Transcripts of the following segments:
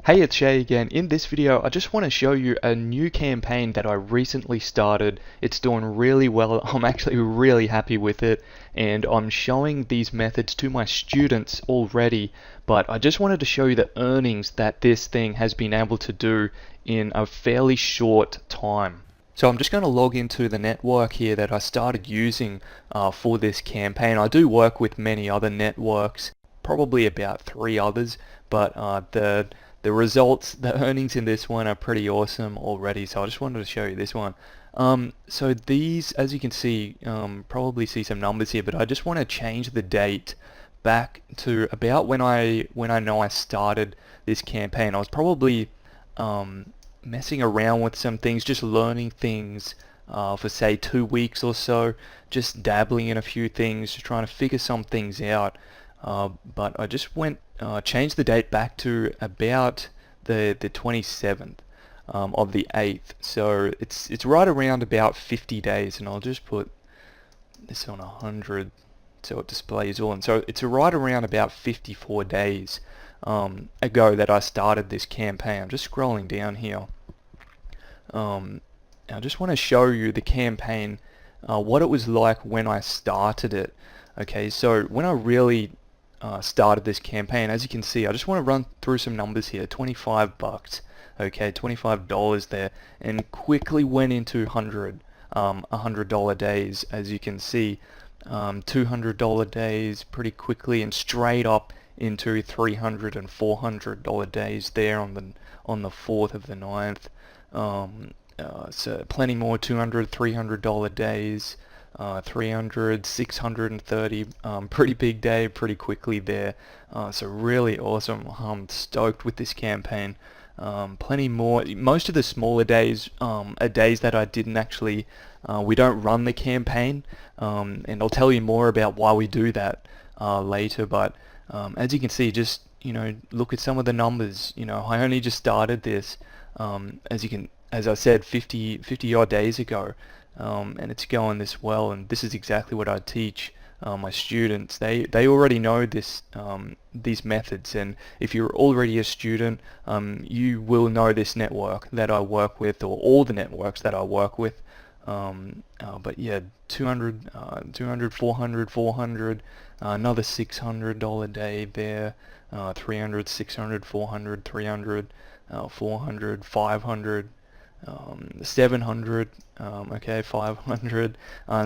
Hey, it's Shay again. In this video, I just want to show you a new campaign that I recently started. It's doing really well. I'm actually really happy with it, and I'm showing these methods to my students already, but I just wanted to show you the earnings that this thing has been able to do in a fairly short time. So I'm just going to log into the network here that I started using for this campaign. I do work with many other networks, probably about 3 others, but the results, the earnings in this one are pretty awesome already, so I just wanted to show you this one. So these, as you can see, probably see some numbers here, but I just want to change the date back to about when I know I started this campaign. I was probably messing around with some things, just learning things for say 2 weeks or so, just dabbling in a few things, just trying to figure some things out. But I just changed the date back to about the 27th of the 8th. So it's right around about 50 days, and I'll just put this on 100 so it displays all. And so it's right around about 54 days ago that I started this campaign. I'm just scrolling down here. I just want to show you the campaign, what it was like when I started it. Okay, so when I really started this campaign, as you can see, I just want to run through some numbers here. 25 bucks, okay, $25 there, and quickly went into $100 days, as you can see. $200 days pretty quickly, and straight up into $300 and $400 days there on the 4th of the 9th. So plenty more $200, $300 days. 300, 630, pretty big day, pretty quickly there. So really awesome. I'm stoked with this campaign. Plenty more. Most of the smaller days are days that I didn't actually, we don't run the campaign, and I'll tell you more about why we do that later. But as you can see, just look at some of the numbers. I only just started this, as I said, 50 odd days ago. And it's going this well, and this is exactly what I teach my students. They already know these methods, and if you're already a student, you will know this network that I work with, or all the networks that I work with. But yeah, 200, 400, 400, another $600 day there, 300, 600, 400, 300, 400, 500. 700, okay, 500,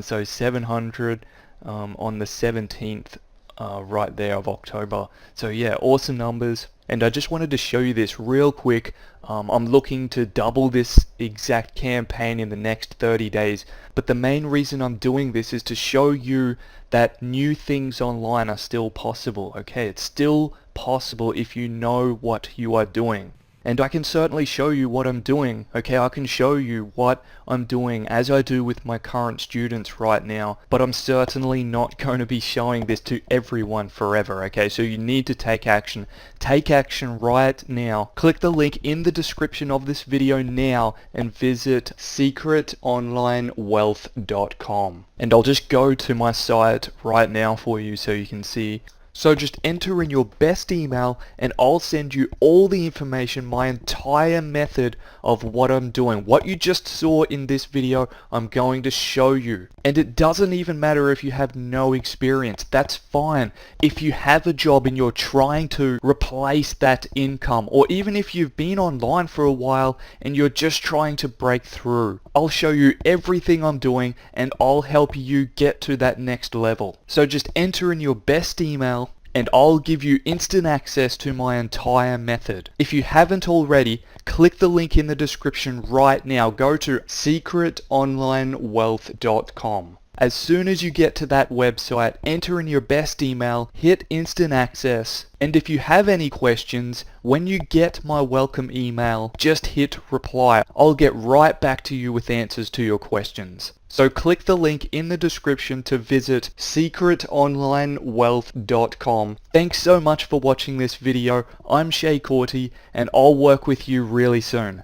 so 700 on the 17th right there of October. So yeah, awesome numbers, and I just wanted to show you this real quick. I'm looking to double this exact campaign in the next 30 days, but the main reason I'm doing this is to show you that new things online are still possible. Okay, it's still possible if you know what you are doing. And I can certainly show you what I'm doing, okay? I can show you what I'm doing as I do with my current students right now, but I'm certainly not going to be showing this to everyone forever, okay? So you need to take action. Take action right now. Click the link in the description of this video now and visit secretonlinewealth.com. And I'll just go to my site right now for you so you can see. So just enter in your best email, and I'll send you all the information, my entire method of what I'm doing. What you just saw in this video, I'm going to show you. And it doesn't even matter if you have no experience. That's fine. If you have a job and you're trying to replace that income, or even if you've been online for a while and you're just trying to break through, I'll show you everything I'm doing, and I'll help you get to that next level. So just enter in your best email, and I'll give you instant access to my entire method. If you haven't already, click the link in the description right now. Go to secretonlinewealth.com. As soon as you get to that website, enter in your best email, hit instant access, and if you have any questions, when you get my welcome email, just hit reply. I'll get right back to you with answers to your questions. So click the link in the description to visit secretonlinewealth.com. Thanks so much for watching this video. I'm Shay Corty, and I'll work with you really soon.